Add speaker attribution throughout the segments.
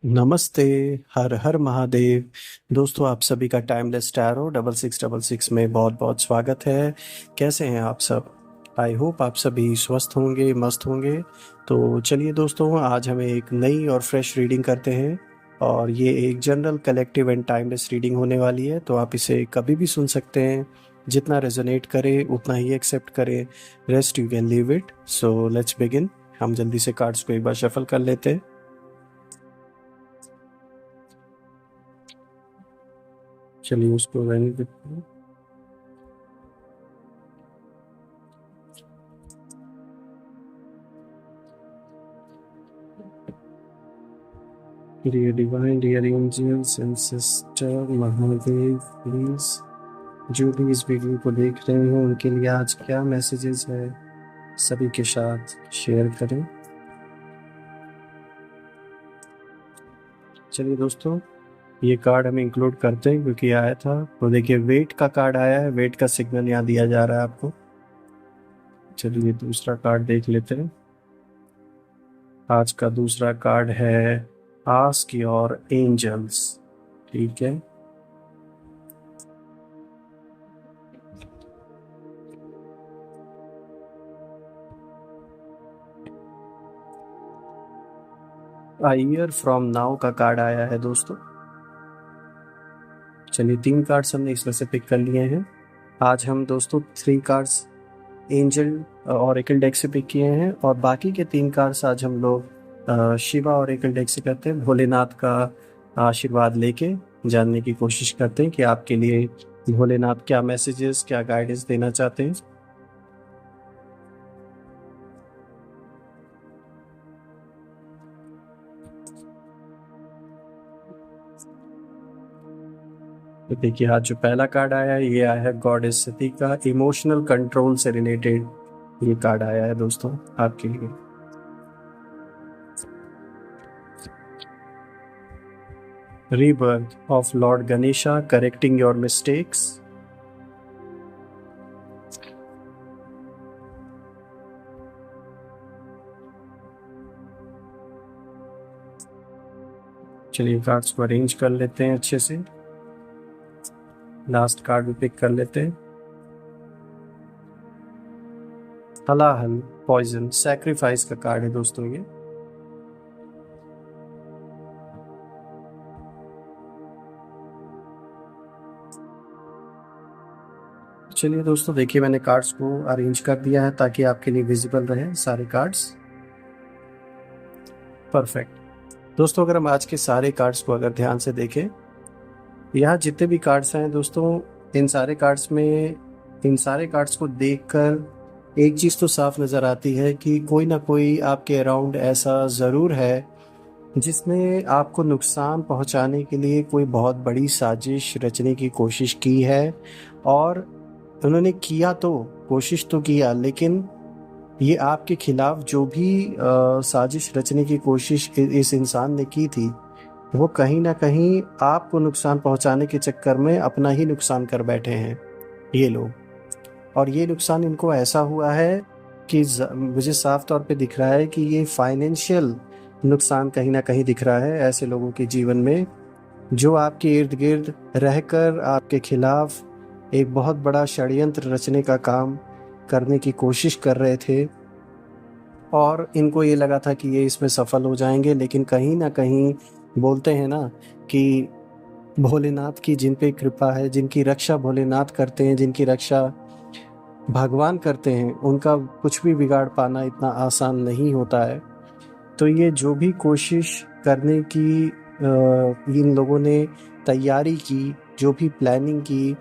Speaker 1: नमस्ते। हर हर महादेव। दोस्तों, आप सभी का टाइमलेस टैरो 6666 में बहुत बहुत स्वागत है। कैसे हैं आप सब? आई होप आप सभी स्वस्थ होंगे, मस्त होंगे। तो चलिए दोस्तों, आज हम एक नई और फ्रेश रीडिंग करते हैं। और ये एक general collective and timeless reading होने वाली है, तो आप इसे कभी भी सुन सकते हैं। जितना रेजोनेट करे उतना ही एक्सेप्ट करें, rest you can leave it. So let's begin. हम जल्दी से कार्ड्स को एक बार शफल कर लेते हैं। चलिए उसको रहने देते हैं। Dear Divine, dear angels and sister Mahadev, please जो भी इस वीडियो को देख रहे हैं उनके लिए आज क्या मैसेजेस है सभी के साथ शेयर करें। चलिए दोस्तों, ये कार्ड हम इंक्लूड करते हैं क्योंकि आया था। तो देखिए, वेट का कार्ड आया है, वेट का सिग्नल यहाँ दिया जा रहा है आपको। चलिए दूसरा कार्ड देख लेते हैं। आज का दूसरा कार्ड है आस्क योर एंजल्स। ठीक है, अ ईयर फ्रॉम नाउ का कार्ड आया है दोस्तों। चलिए 3 कार्ड्स हमने इसमें से पिक कर लिए हैं। आज हम दोस्तों 3 कार्ड्स एंजल ऑरेकल डेक से पिक किए हैं और बाकी के 3 कार्ड्स आज हम लोग शिवा ऑरेकल डेक से करते हैं। भोलेनाथ का आशीर्वाद लेके जानने की कोशिश करते हैं कि आपके लिए भोलेनाथ क्या मैसेजेस, क्या गाइडेंस देना चाहते हैं। तो देखिए, आज जो पहला कार्ड आया है ये आया है गॉडेस सती का। इमोशनल कंट्रोल से रिलेटेड ये कार्ड आया है दोस्तों आपके लिए। rebirth of Lord Ganesha, correcting your mistakes. चलिए कार्ड्स को अरेंज कर लेते हैं अच्छे से। लास्ट कार्ड भी पिक कर लेते हैं। हलाहल पॉइजन सैक्रिफाइस का कार्ड है दोस्तों ये। चलिए दोस्तों, देखिए मैंने कार्ड्स को अरेंज कर दिया है ताकि आपके लिए विजिबल रहे सारे कार्ड्स। परफेक्ट। दोस्तों, अगर हम आज के सारे कार्ड्स को अगर ध्यान से देखें, यहाँ जितने भी कार्ड्स हैं दोस्तों, इन सारे कार्ड्स को देखकर एक चीज़ तो साफ नज़र आती है कि कोई ना कोई आपके अराउंड ऐसा ज़रूर है जिसने आपको नुकसान पहुंचाने के लिए कोई बहुत बड़ी साजिश रचने की कोशिश की है। और उन्होंने किया तो, कोशिश तो किया, लेकिन ये आपके खिलाफ जो भी साजिश रचने की कोशिश इस इंसान ने की थी, वो कहीं ना कहीं आपको नुकसान पहुंचाने के चक्कर में अपना ही नुकसान कर बैठे हैं ये लोग। और ये नुकसान इनको ऐसा हुआ है कि मुझे साफ तौर पे दिख रहा है कि ये फाइनेंशियल नुकसान कहीं ना कहीं दिख रहा है ऐसे लोगों के जीवन में जो आपके इर्द गिर्द रहकर आपके खिलाफ एक बहुत बड़ा षड्यंत्र रचने का काम करने की कोशिश कर रहे थे। और इनको ये लगा था कि ये इसमें सफल हो जाएंगे, लेकिन कहीं ना कहीं बोलते हैं ना कि भोलेनाथ की जिन पे कृपा है, जिनकी रक्षा भोलेनाथ करते हैं, जिनकी रक्षा भगवान करते हैं, उनका कुछ भी बिगाड़ पाना इतना आसान नहीं होता है। तो ये जो भी कोशिश करने की इन लोगों ने तैयारी की, जो भी प्लानिंग की,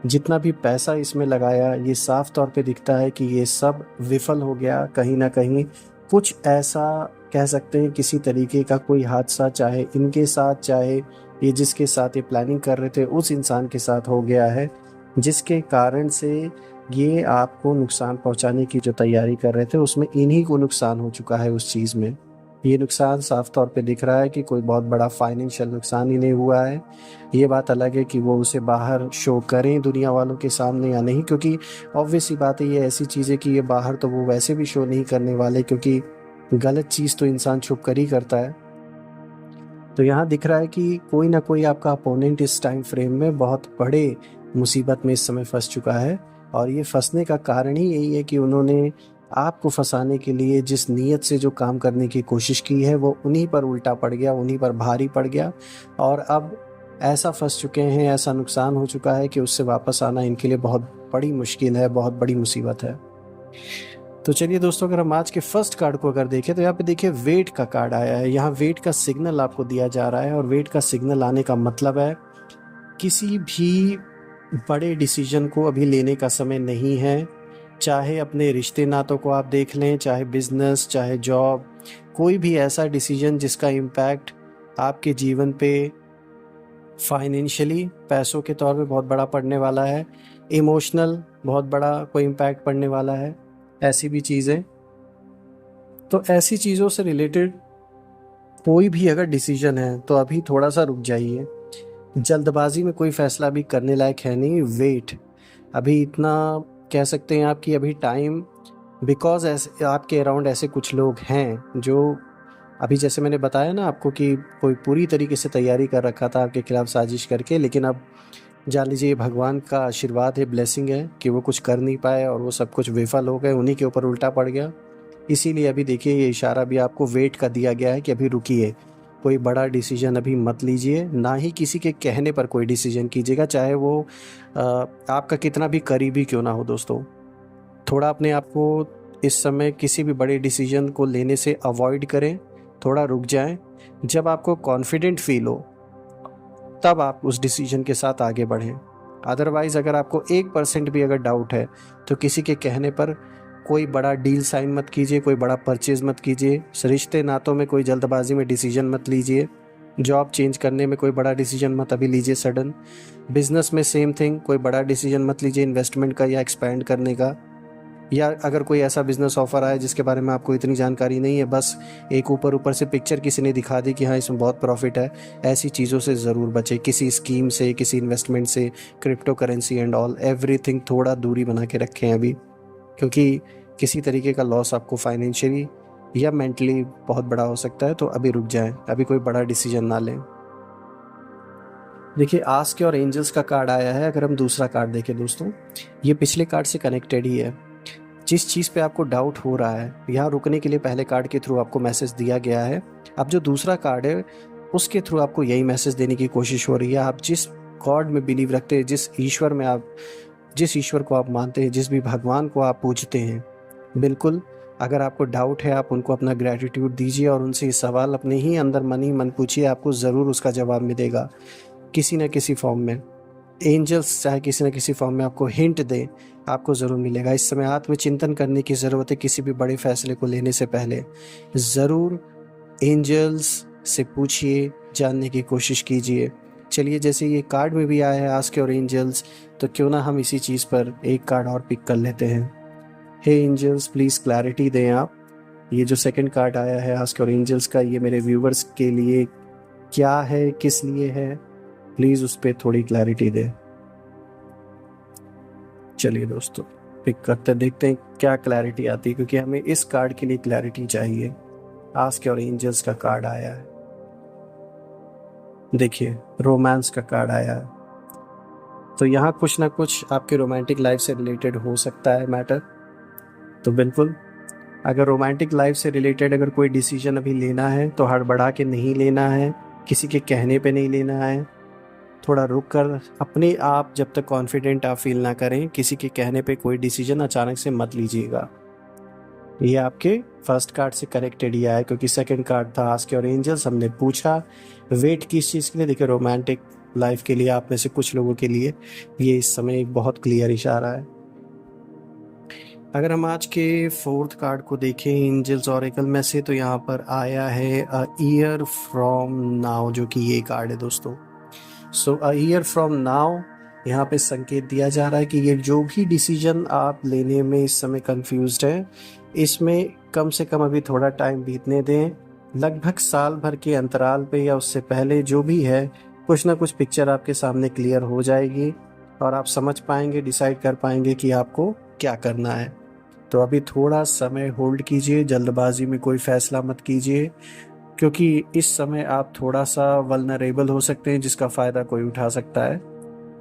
Speaker 1: जितना भी पैसा इसमें लगाया, ये साफ तौर पे दिखता है कि ये सब विफल हो गया कहीं ना कहीं। कुछ ऐसा कह सकते हैं, किसी तरीके का कोई हादसा, चाहे इनके साथ चाहे ये जिसके साथ ये प्लानिंग कर रहे थे उस इंसान के साथ हो गया है, जिसके कारण से ये आपको नुकसान पहुंचाने की जो तैयारी कर रहे थे उसमें इन्हीं को नुकसान हो चुका है। उस चीज़ में ये नुकसान साफ तौर पे दिख रहा है कि कोई बहुत बड़ा फाइनेंशियल नुकसान इन्हें हुआ है। ये बात अलग है कि वो उसे बाहर शो करें दुनिया वालों के सामने या नहीं, क्योंकि ऑब्वियस सी बात है, ये ऐसी चीज़ है कि ये बाहर तो वो वैसे भी शो नहीं करने वाले, क्योंकि गलत चीज़ तो इंसान छुप कर ही करता है। तो यहाँ दिख रहा है कि कोई ना कोई आपका अपोनेंट इस टाइम फ्रेम में बहुत बड़े मुसीबत में इस समय फंस चुका है, और ये फंसने का कारण ही यही है कि उन्होंने आपको फंसाने के लिए जिस नीयत से जो काम करने की कोशिश की है वो उन्हीं पर उल्टा पड़ गया, उन्हीं पर भारी पड़ गया, और अब ऐसा फंस चुके हैं, ऐसा नुकसान हो चुका है कि उससे वापस आना इनके लिए बहुत बड़ी मुश्किल है, बहुत बड़ी मुसीबत है। तो चलिए दोस्तों, अगर हम आज के फर्स्ट कार्ड को अगर देखें तो यहाँ पे देखिए वेट का कार्ड आया है। यहाँ वेट का सिग्नल आपको दिया जा रहा है, और वेट का सिग्नल आने का मतलब है किसी भी बड़े डिसीजन को अभी लेने का समय नहीं है। चाहे अपने रिश्ते नातों को आप देख लें, चाहे बिजनेस, चाहे जॉब, कोई भी ऐसा डिसीजन जिसका इम्पैक्ट आपके जीवन पे फाइनेंशियली, पैसों के तौर पे बहुत बड़ा पड़ने वाला है, इमोशनल बहुत बड़ा कोई इम्पैक्ट पड़ने वाला है, ऐसी भी चीज़ें। तो ऐसी चीज़ों से रिलेटेड कोई भी अगर डिसीजन है तो अभी थोड़ा सा रुक जाइए। जल्दबाजी में कोई फैसला भी करने लायक है नहीं। वेट, अभी इतना कह सकते हैं आप कि अभी टाइम, बिकॉज ऐसे आपके अराउंड ऐसे कुछ लोग हैं जो अभी, जैसे मैंने बताया ना आपको कि कोई पूरी तरीके से तैयारी कर रखा था आपके खिलाफ साजिश करके, लेकिन अब जान लीजिए भगवान का आशीर्वाद है, ब्लेसिंग है कि वो कुछ कर नहीं पाए और वो सब कुछ विफल हो गए, उन्हीं के ऊपर उल्टा पड़ गया। इसीलिए अभी देखिए ये इशारा भी आपको वेट का दिया गया है कि अभी रुकिए, कोई बड़ा डिसीजन अभी मत लीजिए, ना ही किसी के कहने पर कोई डिसीजन कीजिएगा, चाहे वो आपका कितना भी करीबी क्यों ना हो। दोस्तों, थोड़ा अपने आप को इस समय किसी भी बड़े डिसीजन को लेने से अवॉइड करें, थोड़ा रुक जाएं। जब आपको कॉन्फिडेंट फील हो तब आप उस डिसीजन के साथ आगे बढ़ें। अदरवाइज़ अगर आपको 1% भी अगर डाउट है तो किसी के कहने पर कोई बड़ा डील साइन मत कीजिए, कोई बड़ा परचेज़ मत कीजिए, रिश्ते नातों में कोई जल्दबाजी में डिसीजन मत लीजिए, जॉब चेंज करने में कोई बड़ा डिसीजन मत अभी लीजिए सडन, बिजनेस में सेम थिंग, कोई बड़ा डिसीजन मत लीजिए इन्वेस्टमेंट का या एक्सपैंड करने का, या अगर कोई ऐसा बिजनेस ऑफर आए जिसके बारे में आपको इतनी जानकारी नहीं है, बस एक ऊपर ऊपर से पिक्चर किसी ने दिखा दी कि हाँ इसमें बहुत प्रॉफिट है, ऐसी चीज़ों से ज़रूर बचें। किसी स्कीम से, किसी इन्वेस्टमेंट से, crypto currency and all everything, थोड़ा दूरी बना के रखें अभी, क्योंकि किसी तरीके का लॉस आपको फाइनेंशियली या मेंटली बहुत बड़ा हो सकता है। तो अभी रुक जाएं, अभी कोई बड़ा डिसीजन ना लें। देखिए आस्क और एंजल्स का कार्ड आया है। अगर हम दूसरा कार्ड देखें दोस्तों, ये पिछले कार्ड से कनेक्टेड ही है। जिस चीज़ पे आपको डाउट हो रहा है, यहाँ रुकने के लिए पहले कार्ड के थ्रू आपको मैसेज दिया गया है। अब जो दूसरा कार्ड है उसके थ्रू आपको यही मैसेज देने की कोशिश हो रही है। आप जिस गॉड में बिलीव रखते हैं, जिस ईश्वर को आप मानते हैं, जिस भी भगवान को आप पूजते हैं, बिल्कुल अगर आपको डाउट है आप उनको अपना ग्रैटिट्यूड दीजिए और उनसे ये सवाल अपने ही अंदर मन ही मन पूछिए, आपको ज़रूर उसका जवाब मिलेगा किसी न किसी फॉर्म में। एंजल्स चाहे किसी न किसी फॉर्म में आपको हिंट दें, आपको ज़रूर मिलेगा। इस समय आत्मचिंतन करने की ज़रूरत है। किसी भी बड़े फैसले को लेने से पहले ज़रूर एंजल्स से पूछिए, जानने की कोशिश कीजिए। चलिए, जैसे ये कार्ड में भी आया है आस्क और एंजल्स, तो क्यों ना हम इसी चीज़ पर एक कार्ड और पिक कर लेते हैं। हे एंजल्स, प्लीज़ क्लैरिटी दें आप। ये जो सेकंड कार्ड आया है आस्क और एंजल्स का, ये मेरे व्यूवर्स के लिए क्या है, किस लिए है, प्लीज़ उस पर थोड़ी क्लैरिटी दें। चलिए दोस्तों, पिक करते देखते हैं क्या क्लैरिटी आती है, क्योंकि हमें इस कार्ड के लिए क्लैरिटी चाहिए। आस्क और एंजल्स का कार्ड आया है। देखिए रोमांस का कार्ड आया है, तो यहाँ कुछ ना कुछ आपके रोमांटिक लाइफ से रिलेटेड हो सकता है मैटर। तो बिल्कुल, अगर रोमांटिक लाइफ से रिलेटेड अगर कोई डिसीजन अभी लेना है तो हड़बड़ा के नहीं लेना है, किसी के कहने पे नहीं लेना है। थोड़ा रुक कर अपने आप, जब तक कॉन्फिडेंट आप फील ना करें, किसी के कहने पे कोई डिसीजन अचानक से मत लीजिएगा। ये आपके फर्स्ट कार्ड से कनेक्टेड ही आया है, क्योंकि सेकंड कार्ड था आस्क और एंजल्स। हमने पूछा वेट किस चीज़ के लिए। देखिए रोमांटिक लाइफ के लिए आप में से कुछ लोगों के लिए ये इस समय एक बहुत क्लियर इशारा है। अगर हम आज के फोर्थ कार्ड को देखें एंजल्स ऑरेकल में से, तो यहाँ पर आया है अ ईयर फ्रॉम नाउ, जो कि ये कार्ड है दोस्तों। सो अ ईयर फ्रॉम नाउ, यहाँ पे संकेत दिया जा रहा है कि ये जो भी डिसीजन आप लेने में इस समय कंफ्यूज्ड है, इसमें कम से कम अभी थोड़ा टाइम बीतने दें। लगभग साल भर के अंतराल पे या उससे पहले जो भी है, कुछ ना कुछ पिक्चर आपके सामने क्लियर हो जाएगी और आप समझ पाएंगे, डिसाइड कर पाएंगे कि आपको क्या करना है। तो अभी थोड़ा समय होल्ड कीजिए, जल्दबाजी में कोई फैसला मत कीजिए। क्योंकि इस समय आप थोड़ा सा वल्नरेबल हो सकते हैं जिसका फ़ायदा कोई उठा सकता है।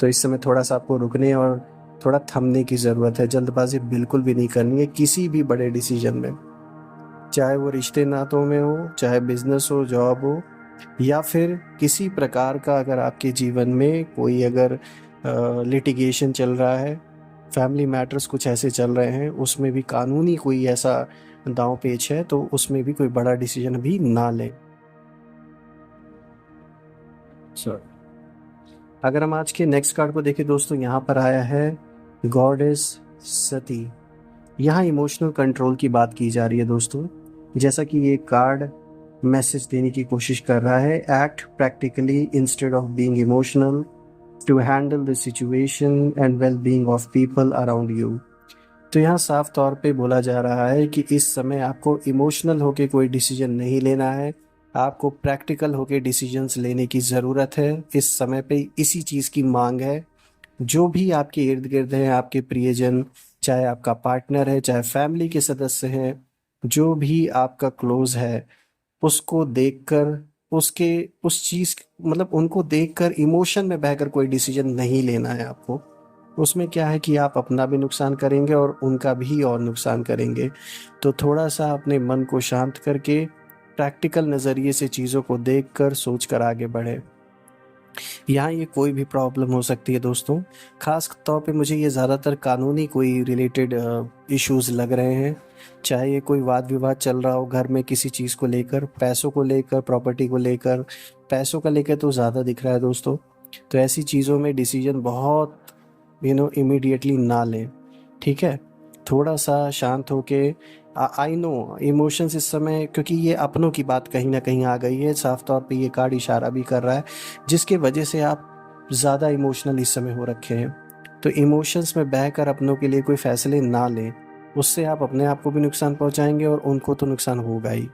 Speaker 1: तो इस समय थोड़ा सा आपको रुकने और थोड़ा थमने की ज़रूरत है। जल्दबाजी बिल्कुल भी नहीं करनी है किसी भी बड़े डिसीजन में, चाहे वो रिश्ते नातों में हो, चाहे बिजनेस हो, जॉब हो, या फिर किसी प्रकार का अगर आपके जीवन में कोई अगर लिटिगेशन चल रहा है, फैमिली मैटर्स कुछ ऐसे चल रहे हैं, उसमें भी कानूनी कोई ऐसा दांव पेच है, तो उसमें भी कोई बड़ा डिसीजन भी ना लें। सॉरी। अगर हम आज के नेक्स्ट कार्ड को देखें दोस्तों, यहाँ पर आया है गॉडेस सती। यहाँ इमोशनल कंट्रोल की बात की जा रही है दोस्तों। जैसा कि ये कार्ड मैसेज देने की कोशिश कर रहा है, act practically instead of being emotional to handle the situation and well being of people around you. तो यहाँ साफ तौर पे बोला जा रहा है कि इस समय आपको इमोशनल होके कोई डिसीजन नहीं लेना है, आपको प्रैक्टिकल होके डिसीजंस लेने की ज़रूरत है। इस समय पे इसी चीज़ की मांग है। जो भी आपके इर्द गिर्द हैं, आपके प्रियजन, चाहे आपका पार्टनर है, चाहे फैमिली के सदस्य हैं, जो भी आपका क्लोज है, उसको देखकर उसके उस चीज़ मतलब उनको देखकर इमोशन में बहकर कोई डिसीजन नहीं लेना है आपको। उसमें क्या है कि आप अपना भी नुकसान करेंगे और उनका भी और नुकसान करेंगे। तो थोड़ा सा अपने मन को शांत करके प्रैक्टिकल नज़रिए से चीज़ों को देखकर सोचकर आगे बढ़े। यहाँ ये कोई भी प्रॉब्लम हो सकती है दोस्तों। ख़ास तौर पे मुझे ये ज़्यादातर कानूनी कोई रिलेटेड इश्यूज़ लग रहे हैं। चाहे ये कोई वाद विवाद चल रहा हो घर में किसी चीज़ को लेकर, पैसों को लेकर, प्रॉपर्टी को लेकर। पैसों का लेकर तो ज़्यादा दिख रहा है दोस्तों। तो ऐसी चीज़ों में डिसीजन बहुत इमीडिएटली ना लें, ठीक है। थोड़ा सा शांत होके, आई नो इमोशंस इस समय, क्योंकि ये अपनों की बात कहीं ना कहीं आ गई है, साफ तौर पे ये कार्ड इशारा भी कर रहा है, जिसके वजह से आप ज़्यादा इमोशनल इस समय हो रखे हैं। तो इमोशंस में बहकर अपनों के लिए कोई फैसले ना लें, उससे आप अपने आप को भी नुकसान पहुंचाएंगे और उनको तो नुकसान होगा ही।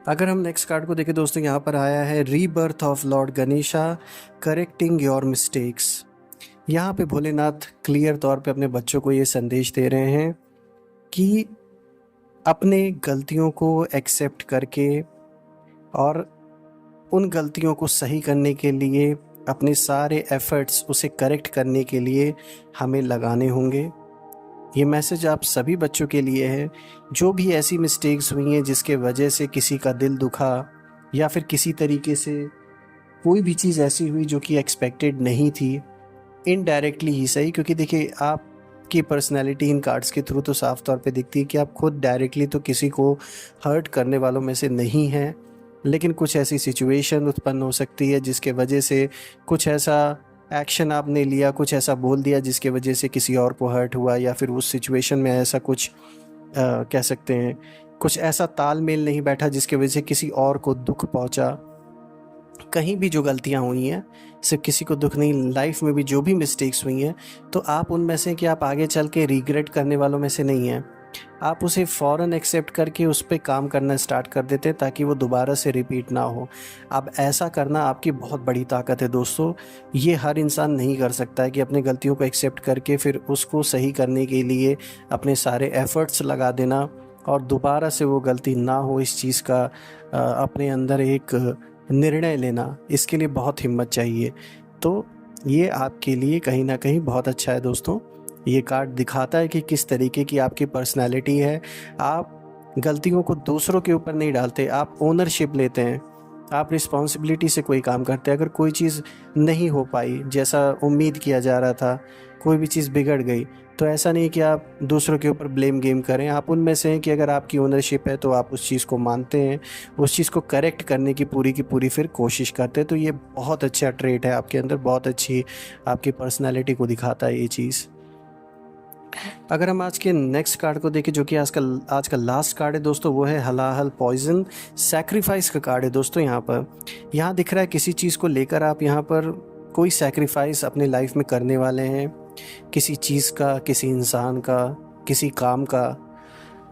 Speaker 1: अगर हम नेक्स्ट कार्ड को देखें दोस्तों, यहाँ पर आया है rebirth of Lord Ganesha correcting your mistakes. यहाँ पे भोलेनाथ क्लियर तौर पे अपने बच्चों को ये संदेश दे रहे हैं कि अपने गलतियों को एक्सेप्ट करके और उन गलतियों को सही करने के लिए अपने सारे एफर्ट्स उसे करेक्ट करने के लिए हमें लगाने होंगे। ये मैसेज आप सभी बच्चों के लिए है। जो भी ऐसी मिस्टेक्स हुई हैं जिसके वजह से किसी का दिल दुखा, या फिर किसी तरीके से कोई भी चीज़ ऐसी हुई जो कि एक्सपेक्टेड नहीं थी, इनडायरेक्टली ही सही, क्योंकि देखिए आपकी पर्सनैलिटी इन कार्ड्स के थ्रू तो साफ तौर पे दिखती है कि आप खुद डायरेक्टली तो किसी को हर्ट करने वालों में से नहीं हैं, लेकिन कुछ ऐसी सिचुएशन उत्पन्न हो सकती है जिसके वजह से कुछ ऐसा एक्शन आपने लिया, कुछ ऐसा बोल दिया जिसके वजह से किसी और को हर्ट हुआ, या फिर उस सिचुएशन में ऐसा कुछ कह सकते हैं कुछ ऐसा तालमेल नहीं बैठा जिसकी वजह से किसी और को दुख पहुंचा। कहीं भी जो गलतियां हुई हैं, सिर्फ किसी को दुख नहीं, लाइफ में भी जो भी मिस्टेक्स हुई हैं, तो आप उनमें से कि आप आगे चल के रिग्रेट करने वालों में से नहीं हैं। आप उसे फ़ौरन एक्सेप्ट करके उस पर काम करना स्टार्ट कर देते हैं ताकि वो दोबारा से रिपीट ना हो। अब ऐसा करना आपकी बहुत बड़ी ताकत है दोस्तों। ये हर इंसान नहीं कर सकता है कि अपनी गलतियों को एक्सेप्ट करके फिर उसको सही करने के लिए अपने सारे एफ़र्ट्स लगा देना और दोबारा से वो गलती ना हो, इस चीज़ का अपने अंदर एक निर्णय लेना, इसके लिए बहुत हिम्मत चाहिए। तो ये आपके लिए कहीं ना कहीं बहुत अच्छा है दोस्तों। ये कार्ड दिखाता है कि किस तरीके की आपकी पर्सनैलिटी है। आप गलतियों को दूसरों के ऊपर नहीं डालते, आप ओनरशिप लेते हैं, आप रिस्पॉन्सिबिलिटी से कोई काम करते हैं। अगर कोई चीज़ नहीं हो पाई जैसा उम्मीद किया जा रहा था, कोई भी चीज़ बिगड़ गई, तो ऐसा नहीं कि आप दूसरों के ऊपर ब्लेम गेम करें। आप उनमें से हैं कि अगर आपकी ओनरशिप है तो आप उस चीज़ को मानते हैं, उस चीज़ को करेक्ट करने की पूरी फिर कोशिश करते हैं। तो ये बहुत अच्छा ट्रेट है आपके अंदर, बहुत अच्छी आपकी पर्सनैलिटी को दिखाता है ये चीज़। अगर हम आज के नेक्स्ट कार्ड को देखें, जो कि आज का लास्ट कार्ड है दोस्तों, वो है हलाहल पॉइजन सैक्रिफाइस का कार्ड है दोस्तों। यहाँ दिख रहा है किसी चीज़ को लेकर आप यहाँ पर कोई सैक्रिफाइस अपने लाइफ में करने वाले हैं, किसी चीज़ का, किसी इंसान का, किसी काम का,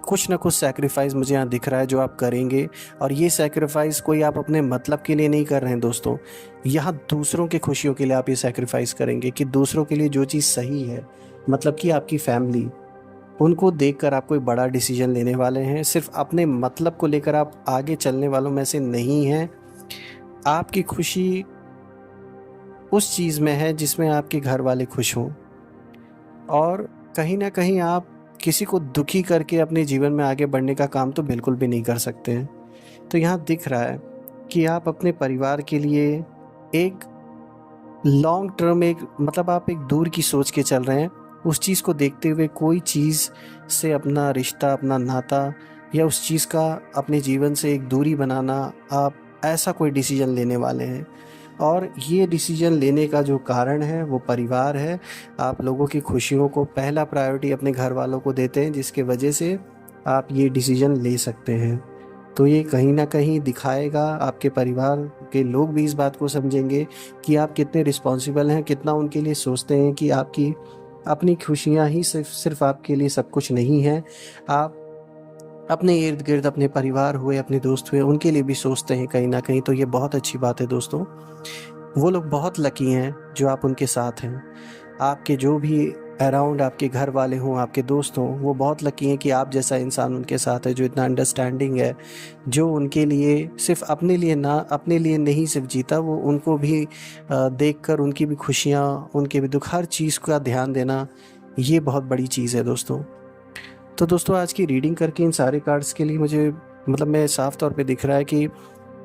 Speaker 1: कुछ ना कुछ सैक्रिफाइस मुझे यहाँ दिख रहा है जो आप करेंगे। और ये सैक्रिफाइस कोई आप अपने मतलब के लिए नहीं कर रहे हैं दोस्तों, यहाँ दूसरों के खुशियों के लिए आप ये सैक्रिफाइस करेंगे कि दूसरों के लिए जो चीज़ सही है, मतलब कि आपकी फैमिली, उनको देखकर आप कोई बड़ा डिसीजन लेने वाले हैं। सिर्फ अपने मतलब को लेकर आप आगे चलने वालों में से नहीं हैं। आपकी खुशी उस चीज़ में है जिसमें आपके घर वाले खुश हों, और कहीं न कहीं आप किसी को दुखी करके अपने जीवन में आगे बढ़ने का काम तो बिल्कुल भी नहीं कर सकते हैं। तो यहाँ दिख रहा है कि आप अपने परिवार के लिए एक लॉन्ग टर्म, एक मतलब आप एक दूर की सोच के चल रहे हैं। उस चीज़ को देखते हुए कोई चीज़ से अपना रिश्ता, अपना नाता या उस चीज़ का अपने जीवन से एक दूरी बनाना, आप ऐसा कोई डिसीज़न लेने वाले हैं। और ये डिसीज़न लेने का जो कारण है वो परिवार है। आप लोगों की खुशियों को पहला प्रायोरिटी अपने घर वालों को देते हैं, जिसके वजह से आप ये डिसीज़न ले सकते हैं। तो ये कहीं न कहीं दिखाएगा, आपके परिवार के लोग भी इस बात को समझेंगे कि आप कितने रिस्पॉन्सिबल हैं, कितना उनके लिए सोचते हैं कि आपकी अपनी खुशियाँ ही सिर्फ़ आपके लिए सब कुछ नहीं है। आप अपने इर्द-गिर्द अपने परिवार हुए, अपने दोस्त हुए, उनके लिए भी सोचते हैं कहीं न कहीं। तो ये बहुत अच्छी बात है दोस्तों। वो लोग बहुत लकी हैं जो आप उनके साथ हैं। आपके जो भी अराउंड आपके घर वाले हों, आपके दोस्त हों, वो बहुत लकी हैं कि आप जैसा इंसान उनके साथ है, जो इतना अंडरस्टैंडिंग है, जो उनके लिए सिर्फ़ अपने लिए नहीं सिर्फ़ जीता, वो उनको भी देखकर उनकी भी खुशियाँ, उनके भी दुःख, हर चीज़ का ध्यान देना, ये बहुत बड़ी चीज़ है दोस्तों। तो दोस्तों आज की रीडिंग करके इन सारे कार्ड्स के लिए मुझे मतलब मैं साफ़ तौर पे दिख रहा है कि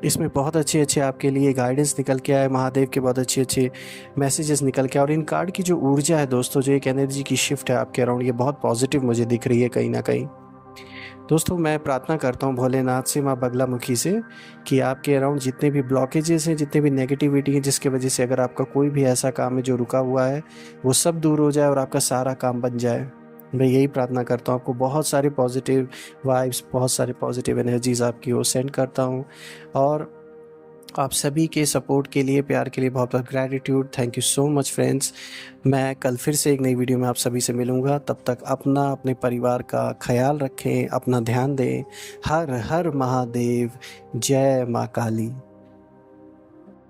Speaker 1: इसमें बहुत अच्छे-अच्छे आपके लिए गाइडेंस निकल के आए, महादेव के बहुत अच्छे-अच्छे मैसेजेस निकल के आए, और इन कार्ड की जो ऊर्जा है दोस्तों, जो एक एनर्जी की शिफ्ट है आपके अराउंड, ये बहुत पॉजिटिव मुझे दिख रही है कहीं न कहीं। दोस्तों मैं प्रार्थना करता हूँ भोलेनाथ से, माँ बगलामुखी से, कि आपके अराउंड जितने भी ब्लॉकेजेस हैं, जितने भी नेगेटिविटी है, जिसकी वजह से अगर आपका कोई भी ऐसा काम है जो रुका हुआ है, वो सब दूर हो जाए और आपका सारा काम बन जाए। मैं यही प्रार्थना करता हूँ। आपको बहुत सारे पॉजिटिव वाइब्स, बहुत सारे पॉजिटिव एनर्जीज़ आपकी ओर सेंड करता हूँ, और आप सभी के सपोर्ट के लिए, प्यार के लिए बहुत-बहुत gratitude. Thank you so much friends. मैं कल फिर से एक नई वीडियो में आप सभी से मिलूँगा। तब तक अपना, अपने परिवार का ख़याल रखें, अपना ध्यान दें। हर हर महादेव। जय माँ काली।